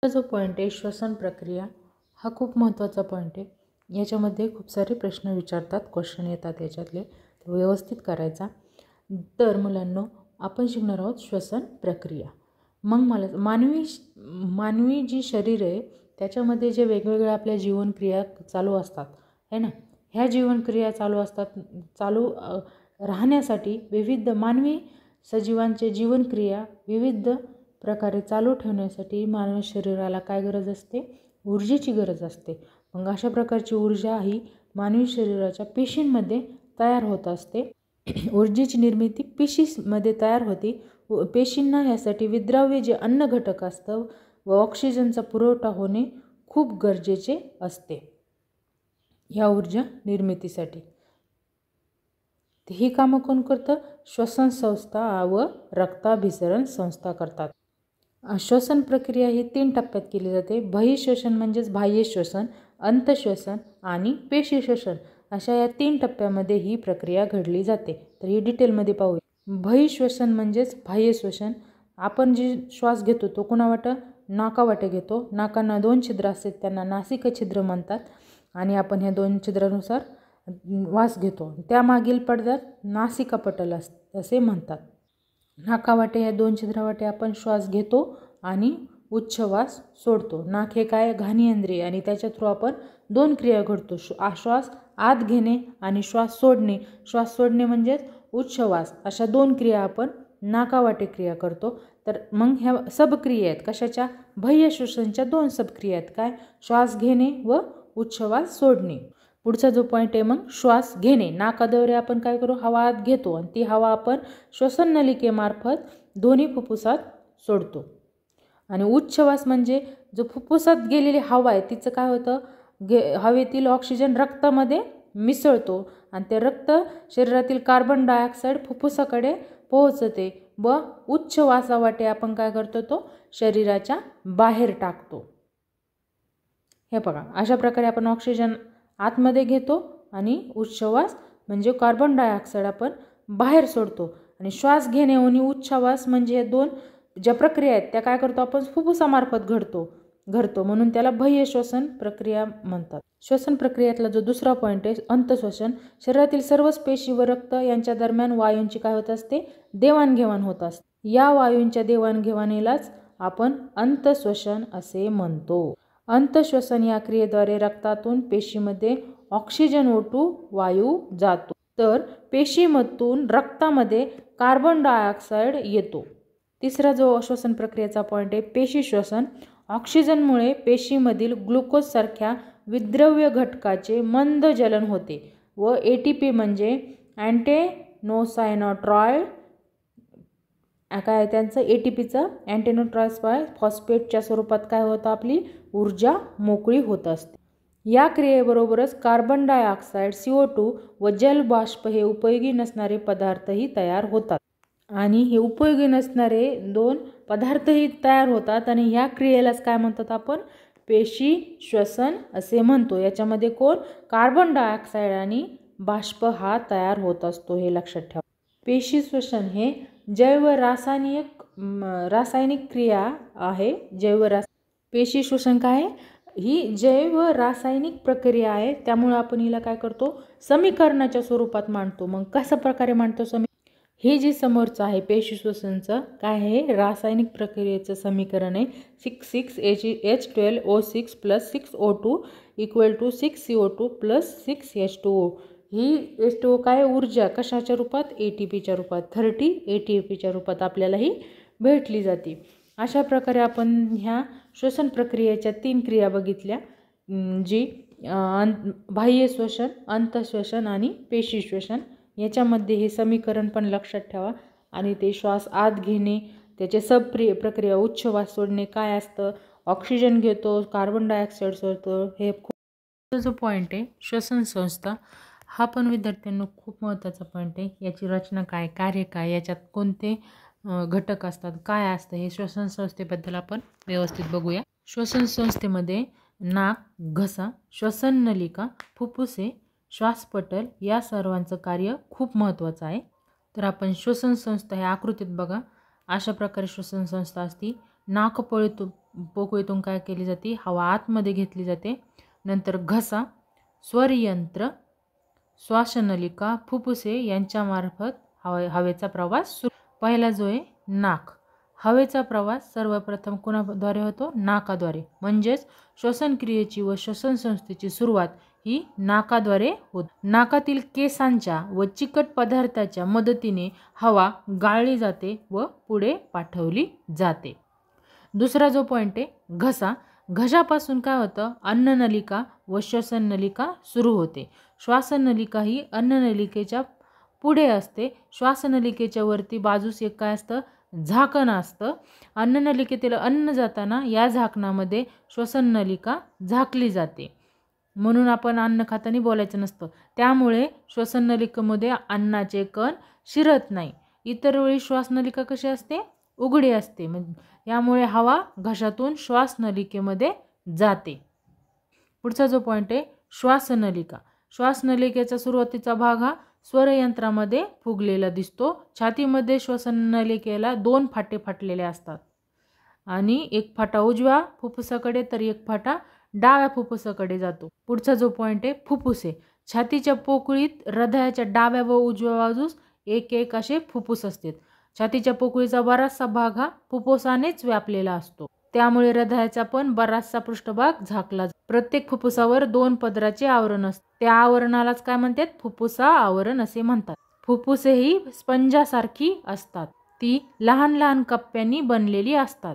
जो पॉईंट आहे श्वसन प्रक्रिया हा खूप महत्त्वाचा पॉईंट आहे. याच्यामध्ये खूप सारे प्रश्न विचारतात, क्वेश्चन येतात याच्यातले, तो व्यवस्थित करायचा. तर मुलांनो, आपण शिकणार आहोत श्वसन प्रक्रिया. मग मला मानवी जी शरीर आहे त्याच्यामध्ये जे वेगवेगळ्या आपल्या जीवनक्रिया चालू असतात है ना, ह्या जीवनक्रिया चालू असतात. राहण्यासाठी विविध मानवी सजीवांचे जीवनक्रिया विविध प्रकारे चालू ठेवण्यासाठी मानवी शरीराला काय गरज असते? ऊर्जेची गरज असते. मग अशा प्रकारची ऊर्जा ही मानवी शरीराच्या पेशींमध्ये तयार होत असते. ऊर्जेची निर्मिती पेशीमध्ये तयार होते. पेशींना यासाठी विद्राव्य जे अन्न घटक असतं व ऑक्सिजनचा पुरवठा होणे खूप गरजेचे असते ह्या ऊर्जा निर्मितीसाठी. ही कामं कोण करतं? श्वसन संस्था व रक्ताभिसरण संस्था करतात. श्वसन प्रक्रिया ही 3 टप्प्यात केली जाते. बहिःश्वसन म्हणजेच बाह्य श्वसन, अंतःश्वसन आणि पेशी श्वसन अशा या 3 टप्प्यामध्ये ही प्रक्रिया घडली जाते. तर ही डिटेलमध्ये पाहूया. बहिःश्वसन म्हणजेच बाह्य श्वसन. आपण जे श्वास घेतो तो कुणावाटे? नाकावाटे घेतो. नाकांना 2 छिद्र असतात, त्यांना नासिक छिद्र म्हणतात. आणि आपण ह्या 2 छिद्रानुसार वास घेतो. त्यामागील पडद्यात नासिकापटल असे म्हणतात. नाकावाटे या 2 छिद्रावाटे आपण श्वास घेतो आणि उच्छ्वास सोडतो. नाक हे काय? घाणेंद्रिय आणि त्याच्या थ्रू आपण 2 क्रिया घडतो. श्वास आत घेणे आणि श्वास सोडणे. श्वास सोडणे म्हणजेच उच्छ्वास. अशा 2 क्रिया आपण नाकावाटे क्रिया करतो. तर मग ह्या सबक्रिया आहेत कशाच्या? बाह्य श्वसनच्या 2 सबक्रिया आहेत. काय? श्वास घेणे व उच्छ्वास सोडणे. पुढचा जो पॉईंट आहे मग श्वास घेणे. नाकाद्वारे आपण काय करू? हवा आत घेतो आणि ती हवा आपण श्वसन नलिकेमार्फत दोन्ही फुफ्फुसात सोडतो. आणि उच्छ्वास म्हणजे जो फुफ्फुसात गेलेली हवा आहे तिचं काय होतं? हवेतील ऑक्सिजन रक्तामध्ये मिसळतो आणि ते रक्त शरीरातील कार्बन डायऑक्साईड फुफ्फुसाकडे पोहोचते व उच्छ्वासावाटे आपण काय करतो? तो शरीराच्या बाहेर टाकतो. हे बघा, अशा प्रकारे आपण ऑक्सिजन आतमध्ये घेतो आणि उच्छ्वास म्हणजे कार्बन डायऑक्साईड आपण बाहेर सोडतो. आणि श्वास घेणे आणि उच्छ्वास म्हणजे हे 2 ज्या प्रक्रिया आहेत त्या काय करतो? आपण फुफ्फुसामार्फत घडतो म्हणून त्याला बाह्य श्वसन प्रक्रिया म्हणतात. श्वसन प्रक्रियेतला जो दुसरा पॉईंट आहे अंतःश्वसन. शरीरातील सर्वच पेशी व रक्त यांच्या दरम्यान वायूंची काय होत असते? देवाणघेवाण होत असते. या वायूंच्या देवाणघेवाणीलाच आपण अंतःश्वसन असे म्हणतो. अंतःश्वसन या क्रियेद्वारे रक्तातून पेशीमध्ये ऑक्सिजन O2 वायू जातो, तर पेशीमधून रक्तामध्ये कार्बन डायऑक्साईड येतो. तिसरा जो श्वसन प्रक्रियेचा पॉईंट आहे पेशी श्वसन. ऑक्सिजनमुळे पेशीमधील ग्लुकोज सारख्या विद्रव्य घटकाचे मंद जलन होते व ATP म्हणजे अँटेनोसायनोट्रॉइड काय त्यांचं ATPचं अँटेनोट्रॉइड फॉस्फेटच्या स्वरूपात काय होतं? आपली ऊर्जा मोकळी होत असते. या क्रियेबरोबरच कार्बन डायऑक्साईड CO2 व जलबाष्प हे उपयोगी नसणारे पदार्थही तयार होतात. आणि हे उपयोगी नसणारे 2 पदार्थही तयार होतात आणि ह्या क्रियेलाच काय म्हणतात आपण? पेशी श्वसन असे म्हणतो. याच्यामध्ये कोण? कार्बन डायऑक्साईड आणि बाष्प हा तयार होत असतो, हे लक्षात ठेवा. पेशी श्वसन हे रासायनिक क्रिया आहे. पेशी श्वसन काय? ही जैव रासायनिक प्रक्रिया आहे. त्यामुळे आपण हिला काय करतो? समीकरणाच्या स्वरूपात मांडतो. मग कशा प्रकारे मांडतो हे जे समोरचं आहे पेशी श्वसनचं काय आहे? रासायनिक प्रक्रियेचं समीकरण आहे 6H12O6 + 6O2 = 6CO2 + 6H2O. ही H2O काय? ऊर्जा कशाच्या रूपात? ATPच्या रूपात. 30 ATPच्या रूपात आपल्याला ही भेटली जाते. अशा प्रकारे आपण ह्या श्वसन प्रक्रियेच्या 3 क्रिया बघितल्या, जी बाह्य श्वसन, अंतःश्वसन आणि पेशी श्वसन. याच्यामध्ये हे समीकरण पण लक्षात ठेवा. आणि ते श्वास आत घेणे, त्याचे प्रक्रिया उच्छ्वास सोडणे काय असतं? ऑक्सिजन घेतो, कार्बन डायऑक्साईड सोडतो. हे खूप जो पॉईंट आहे श्वसन संस्था हा पण विद्यार्थ्यांना खूप महत्त्वाचा पॉईंट आहे. याची रचना काय, कार्य काय, याच्यात कोणते घटक असतात, काय असतं, हे श्वसन संस्थेबद्दल आपण व्यवस्थित बघूया. श्वसन संस्थेमध्ये नाक, घसा, श्वसन नलिका, फुफ्फुसे, श्वासपटल या सर्वांचं कार्य खूप महत्त्वाचं आहे. तर आपण श्वसन संस्था ह्या आकृतीत बघा, अशा प्रकारे श्वसन संस्था असते. नाकपोळीतून पोकळीतून काय केली जाते, हवा आतमध्ये घेतली जाते. नंतर घसा, स्वरयंत्र, श्वासनलिका, फुफ्फुसे यांच्यामार्फत हवेचा प्रवास सुरू. पहिला जो आहे नाक. हवेचा प्रवास सर्वप्रथम कोणाद्वारे होतो, नाकाद्वारे. म्हणजेच श्वसन क्रियेची व श्वसन संस्थेची सुरुवात ही नाकाद्वारे होते. नाकातील केसांच्या व चिकट पदार्थाच्या मदतीने हवा गाळली जाते व पुढे पाठवली जाते. दुसरा जो पॉईंट आहे घसा. घशापासून काय होतं, अन्ननलिका व श्वसननलिका सुरू होते. श्वासनलिका ही अन्ननलिकेच्या पुढे असते. श्वासनलिकेच्या वरती बाजूस एक काय असतं, झाकण असतं. अन्ननलिकेतील अन्न जाताना या झाकणामध्ये श्वसननलिका झाकली जाते. म्हणून आपण अन्न खाताना बोलायचं नसतं. त्यामुळे श्वसननलिकेमध्ये अन्नाचे कण शिरत नाही. इतर वेळी श्वासनलिका कशी असते, उघडी असते. यामुळे हवा घशातून श्वासनलिकेमध्ये जाते. पुढचा जो पॉईंट आहे श्वासनलिका. श्वासनलिकेचा सुरुवातीचा भाग हा स्वरयंत्रामध्ये फुगलेला दिसतो. छातीमध्ये श्वसननलिकेला 2 फाटे फाटलेले असतात आणि एक फाटा उजव्या फुफ्फुसाकडे तर एक फाटा डाव्या फुफ्फुसाकडे जातो. पुढचा जो पॉईंट आहे फुफ्फुसे. छातीच्या पोकळीत हृदयाच्या डाव्या व उजव्या बाजूस एक एक असे फुफ्फुस असतात. छातीच्या पोकळीचा बराचसा भाग हा फुफ्फुसानेच व्यापलेला असतो. त्यामुळे हृदयाचा पण बराचसा पृष्ठभाग झाकला जातो. प्रत्येक फुफ्फुसावर 2 पदराचे आवरण असते. त्या आवरणालाच काय म्हणतात, फुफ्फुसा आवरण असे म्हणतात. फुफ्फुसे ही स्पंजासारखी असतात. ती लहान लहान कप्प्यांनी बनलेली असतात.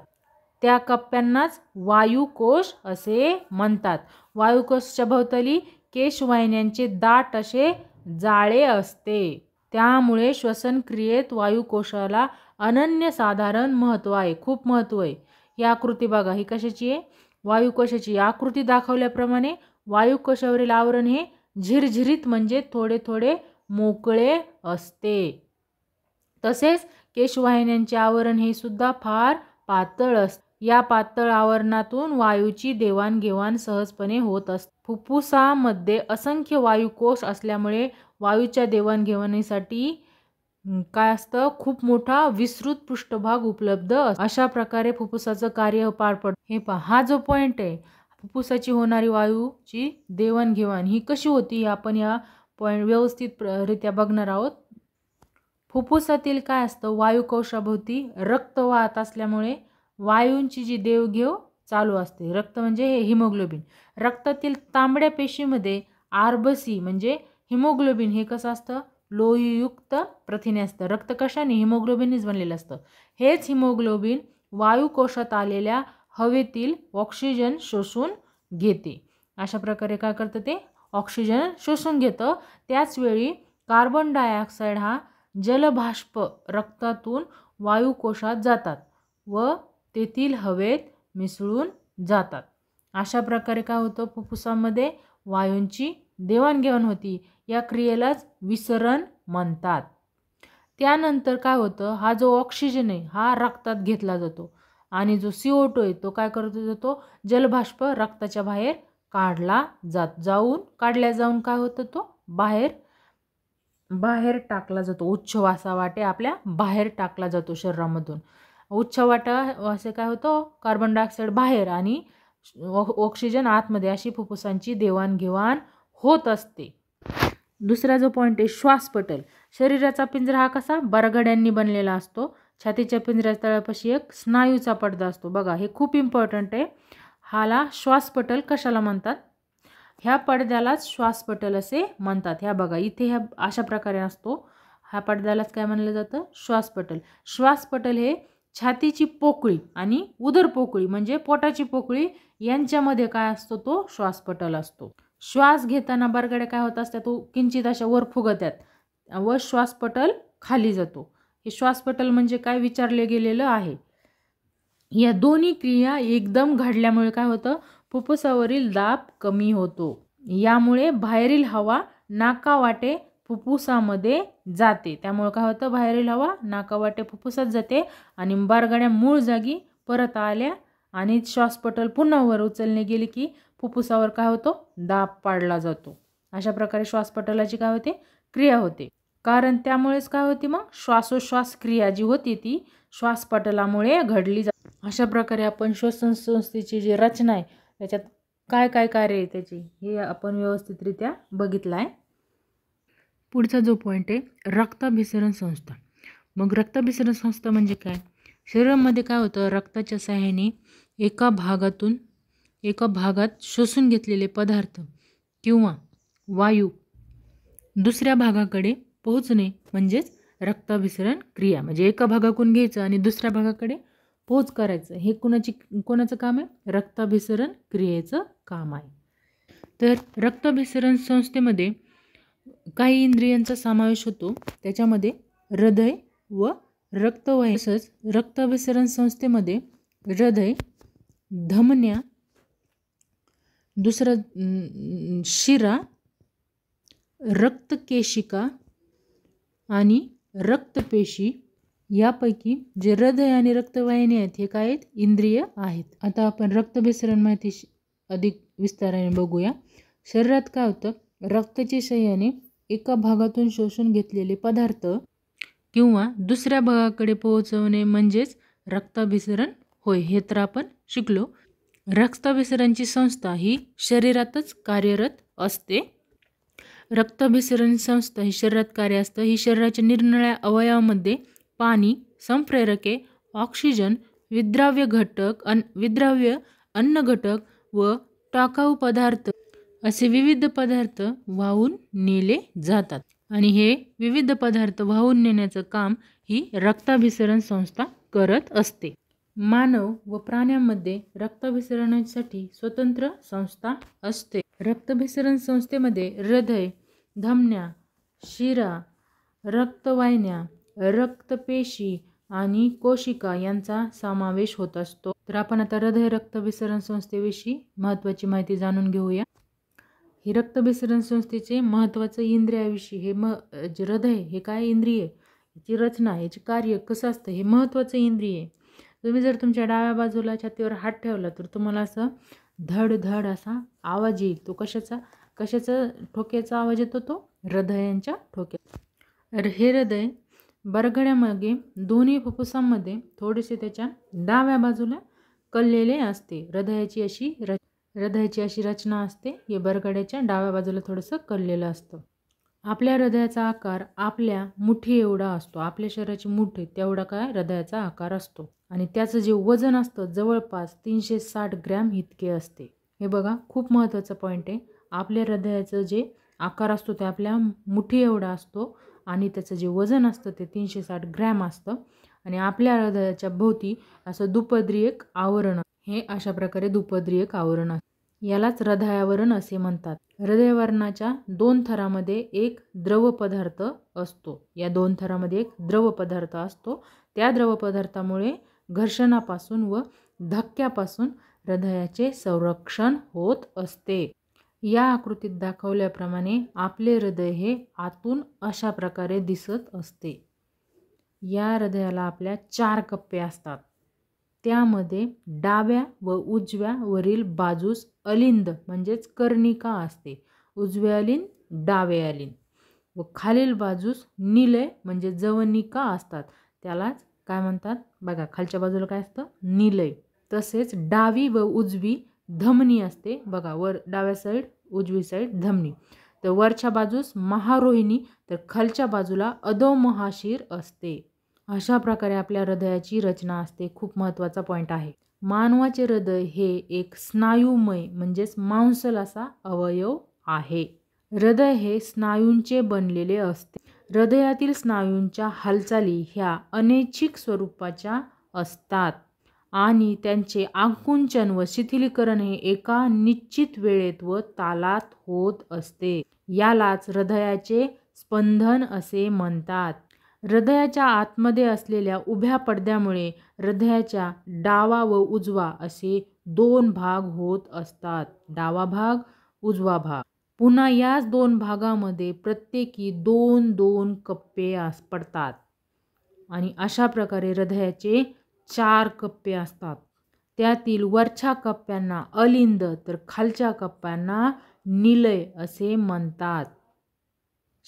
त्या कप्प्यांनाच वायुकोश असे म्हणतात. वायुकोशाच्या भोवताली केशवाहिन्यांचे दाट असे जाळे असते. त्यामुळे श्वसन क्रियेत वायुकोशाला अनन्यसाधारण महत्त्व आहे, खूप महत्त्व आहे. ही आकृती बघा, ही कशाची आहे, वायुकोशाची. आकृती दाखवल्याप्रमाणे वायुकोशावरील आवरण हे झिरझिरीत म्हणजे थोडे थोडे मोकळे असते. तसेच केशवाहिन्यांचे आवरण हे सुद्धा फार पातळ असते. या पातळ आवरणातून वायूची देवाणघेवाण सहजपणे होत असते. फुफ्फुसामध्ये असंख्य वायुकोश असल्यामुळे वायूच्या देवाणघेवाणीसाठी काय असतं, खूप मोठा विस्तृत पृष्ठभाग उपलब्ध असतो. अशा प्रकारे फुफ्फुसाचं कार्य पार पडतं. हे पहा, हा जो पॉईंट आहे, फुफ्फुसाची होणारी वायूची देवाणघेवाण ही कशी होती, आपण या पॉईंट व्यवस्थित रित्या बघणार आहोत. फुफ्फुसातील काय असतं, वायुकोशाभोवती रक्त वाहत असल्यामुळे वायूंची जी देवघेव चालू असते. रक्त म्हणजे हे हिमोग्लोबिन. रक्तातील तांबड्या पेशीमध्ये आरबीसी म्हणजे हिमोग्लोबिन हे कसं असतं, लोहयुक्त प्रथिने असतं. रक्त कशाने, हिमोग्लोबिननेच बनलेलं असतं. हेच हिमोग्लोबिन वायुकोशात आलेल्या हवेतील ऑक्सिजन शोषून घेते. अशा प्रकारे काय करतं, ते ऑक्सिजन शोषून घेतं. त्याचवेळी कार्बन डायऑक्साईड हा जलबाष्प रक्तातून वायुकोशात जातात व तेथील हवेत मिसळून जातात. अशा प्रकारे काय होतं, फुफ्फुसामध्ये वायूंची देवाणघेवाण होती. या क्रियेलाच विसरण म्हणतात. त्यानंतर काय होतं, हा जो ऑक्सिजन आहे हा रक्तात घेतला जातो आणि जो CO2 आहे तो काय करतो जातो, जलबाष्प रक्ताच्या बाहेर काढला काढल्या जाऊन काय होतं, तो बाहेर टाकला जातो. उच्छवासावाटे आपल्या बाहेर टाकला जातो शरीरामधून. उच्छवाटा असे काय होतं, कार्बन डायऑक्साईड बाहेर आणि ऑक्सिजन आतमध्ये, अशी फुफ्फुसांची देवाणघेवाण होत असते. दुसरा जो पॉईंट आहे श्वासपटल. शरीराचा पिंजरा हा कसा बरगड्यांनी बनलेला असतो. छातीच्या पिंजऱ्याच्या तळापाशी एक स्नायूचा पडदा असतो. बघा, हे खूप इम्पॉर्टंट आहे. हाला श्वासपटल कशाला म्हणतात, ह्या पडद्यालाच श्वासपटल असे म्हणतात. ह्या बघा, इथे ह्या अशा प्रकारे असतो. ह्या पडद्यालाच काय म्हणलं जातं, श्वासपटल. श्वासपटल हे छातीची पोकळी आणि उदर पोकळी म्हणजे पोटाची पोकळी यांच्यामध्ये काय असतो, तो श्वासपटल असतो. श्वास घेताना बरगड्या काय होत असतात, तो किंचित अशा वर फुगतात व श्वासपटल खाली जातो. हे श्वासपटल म्हणजे काय विचारले गेलेलं आहे. या दोन्ही क्रिया एकदम घडल्यामुळे काय होतं, फुफ्फुसावरील दाब कमी होतो. यामुळे बाहेरील हवा नाकावाटे फुफ्फुसामध्ये जाते. त्यामुळे काय होतं, बाहेरील हवा नाकावाटे फुफ्फुसात जाते आणि बरगड्या मूळ जागी परत आल्या आणि श्वासपटल पुन्हा वर उचलणे गेले की फुफ्फुसावर काय होतो, दाब पाडला जातो. अशा प्रकारे श्वासपटलाची काय होते, क्रिया होते. कारण त्यामुळेच काय होती, मग श्वासोश्वास क्रिया जी होती ती श्वासपटलामुळे घडली जाते. अशा प्रकारे आपण श्वसन संस्थेची जी रचना आहे त्याच्यात काय काय कार्य आहे त्याची हे आपण व्यवस्थितरित्या बघितलं आहे. पुढचा जो पॉईंट आहे रक्ताभिसरण संस्था. मग रक्ताभिसरण संस्था म्हणजे काय? शरीरामध्ये काय होतं, रक्ताच्या सहाय्याने एका भागात शोषून घेतलेले पदार्थ किंवा वायू दुसऱ्या भागाकडे पोहोचणे म्हणजेच रक्ताभिसरण क्रिया. म्हणजे एका भागाकडून घ्यायचं आणि दुसऱ्या भागाकडे पोहोच करायचं, हे कोणाचं काम आहे? रक्ताभिसरण क्रियेचं काम आहे. तर रक्ताभिसरण संस्थेमध्ये काही इंद्रियांचा समावेश होतो, त्याच्यामध्ये हृदय व रक्तवाहिनी. तसंच रक्ताभिसरण संस्थेमध्ये हृदय, धमन्या, दुसरं शिरा, रक्तकेशिका आणि रक्तपेशी यापैकी जे हृदय आणि रक्तवाहिनी आहेत हे काय आहेत? इंद्रिय आहेत. आता आपण रक्ताभिसरण माहिती अधिक विस्ताराने बघूया. शरीरात काय होतं, रक्ताच्या सहाय्याने एका भागातून शोषून घेतलेले पदार्थ किंवा दुसऱ्या भागाकडे पोहोचवणे म्हणजेच रक्ताभिसरण होय. हे तर आपण शिकलो. रक्ताभिसरणची संस्था ही शरीरातच कार्यरत असते. रक्ताभिसरण संस्था ही शरीरात कार्य असतं. ही शरीराच्या निरनिराळ्या अवयवामध्ये पाणी, संप्रेरके, ऑक्सिजन, विद्राव्य अन्न घटक व टाकाऊ पदार्थ असे विविध पदार्थ वाहून नेले जातात आणि हे विविध पदार्थ वाहून नेण्याचं काम ही रक्ताभिसरण संस्था करत असते. मानव व प्राण्यांमध्ये रक्ताभिसरणासाठी स्वतंत्र संस्था असते. रक्ताभिसरण संस्थेमध्ये हृदय, धमन्या, शिरा, रक्तवाहिन्या, रक्तपेशी आणि कोशिका यांचा समावेश होत असतो. तर आपण आता हृदय रक्ताभिसरण संस्थेविषयी महत्त्वाची माहिती जाणून घेऊया. ही रक्ताभिसरण संस्थेचे महत्त्वाचं इंद्रियाविषयी हे जे हृदय हे काय इंद्रिय, याची रचना, याचे कार्य कसं असतं हे महत्त्वाचं इंद्रिय आहे. तुम्ही जर तुमच्या डाव्या बाजूला छातीवर हात ठेवला तर तुम्हाला असं धड धड असा आवाज येईल. तो कशाचा ठोक्याचा आवाज येतो? तो हृदयांच्या ठोक्याचा. हे हृदय बरगड्यामागे दोन्ही फुफ्फुसांमध्ये थोडेसे त्याच्या डाव्या बाजूला कललेले असते. हृदयाची अशी रचना असते. हे बरगड्याच्या डाव्या बाजूला थोडंसं कललेलं असतं. आपल्या हृदयाचा आकार आपल्या मुठी एवढा असतो. आपल्या शरीराची मुठी तेवढा काय हृदयाचा आकार असतो आणि त्याचं जे वजन असतं जवळपास 360 ग्रॅम इतके असते. हे बघा, खूप महत्त्वाचा पॉईंट आहे. आपल्या हृदयाचं जे आकार असतो ते आपल्या मुठी एवढा असतो आणि त्याचं जे वजन असतं ते 360 ग्रॅम असतं आणि आपल्या हृदयाच्या भोवती असं दुपदरी एक आवरण, हे अशा प्रकारे दुपदरी एक आवरण असतं. यालाच हृदयावरण असे म्हणतात. हृदयावरणाच्या 2 थरामध्ये एक द्रव पदार्थ असतो. या 2 थरामध्ये एक द्रव पदार्थ असतो. त्या द्रव पदार्थामुळे घर्षणापासून व धक्क्यापासून हृदयाचे संरक्षण होत असते. या आकृतीत दाखवल्याप्रमाणे आपले हृदय हे आतून अशा प्रकारे दिसत असते. या हृदयाला आपल्या 4 कप्पे असतात. त्यामध्ये डाव्या व उजव्या वरील बाजूस अलिंद म्हणजेच कर्णिका असते. उजवे अलिंद, डावे अलिंद व खालील बाजूस निलय म्हणजे जवनिका असतात. त्यालाच काय म्हणतात बघा, खालच्या बाजूला काय असतं? निलय. तसेच डावी व उजवी धमनी असते बघा, वर डाव्या साईड, उजवी साईड धमनी. तर वरच्या बाजूस महारोहिणी तर खालच्या बाजूला अधोमहाशीर असते. अशा प्रकारे आपल्या हृदयाची रचना असते. खूप महत्त्वाचा पॉईंट आहे. मानवाचे हृदय हे एक स्नायुमय म्हणजेच मांसल असा अवयव आहे. हृदय हे स्नायूंचे बनलेले असते. हृदयातील स्नायूंच्या हालचाली ह्या अनैच्छिक स्वरूपाच्या असतात आणि त्यांचे आकुंचन व शिथिलीकरण हे एका निश्चित वेळेत व तालात होत असते. यालाच हृदयाचे स्पंदन असे म्हणतात. हृदयाच्या आतमध्ये असलेल्या उभ्या पडद्यामुळे हृदयाच्या डावा व उजवा असे 2 भाग होत असतात. डावा भाग, उजवा भाग. पुन्हा याच 2 भागामध्ये प्रत्येकी 2-2 कप्पे पडतात आणि अशा प्रकारे हृदयाचे 4 कप्पे असतात. त्यातील वरच्या कप्प्यांना अलिंद तर खालच्या कप्प्यांना निलय असे म्हणतात.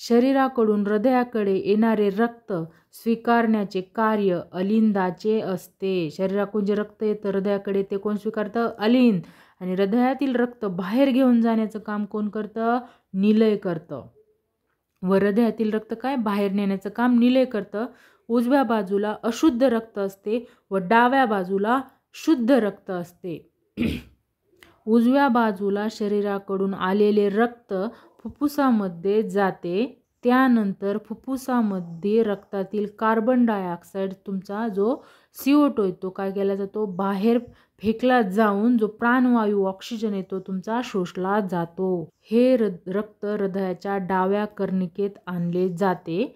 शरीराकडून हृदयाकडे येणारे रक्त स्वीकारण्याचे कार्य अलिंदाचे असते. शरीराकडून जे रक्त येतं हृदयाकडे ते कोण स्वीकारतं? अलिंद. आणि हृदयातील रक्त बाहेर घेऊन जाण्याचं काम कोण करतं? निलय करतं. व हृदयातील रक्त काय बाहेर नेण्याचं काम निलय करतं. उजव्या बाजूला अशुद्ध रक्त असते व डाव्या बाजूला शुद्ध रक्त असते. उजव्या बाजूला शरीराकडून आलेले रक्त फुफ्फुसामध्ये जाते. त्यानंतर फुफ्फुसामध्ये रक्तातील कार्बन डायऑक्साईड तुमचा जो CO2 येतो काय केला जातो? बाहेर फेकला जाऊन जो प्राणवायू ऑक्सिजन येतो तुमचा शोषला जातो. हे रक्त हृदयाच्या डाव्या कर्णिकेत आणले जाते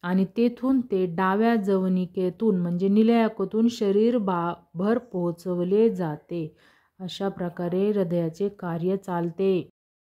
आणि तेथून ते डाव्या जवनिकेतून म्हणजे निलयकातून शरीरभर पोहोचवले जाते. अशा प्रकारे हृदयाचे कार्य चालते.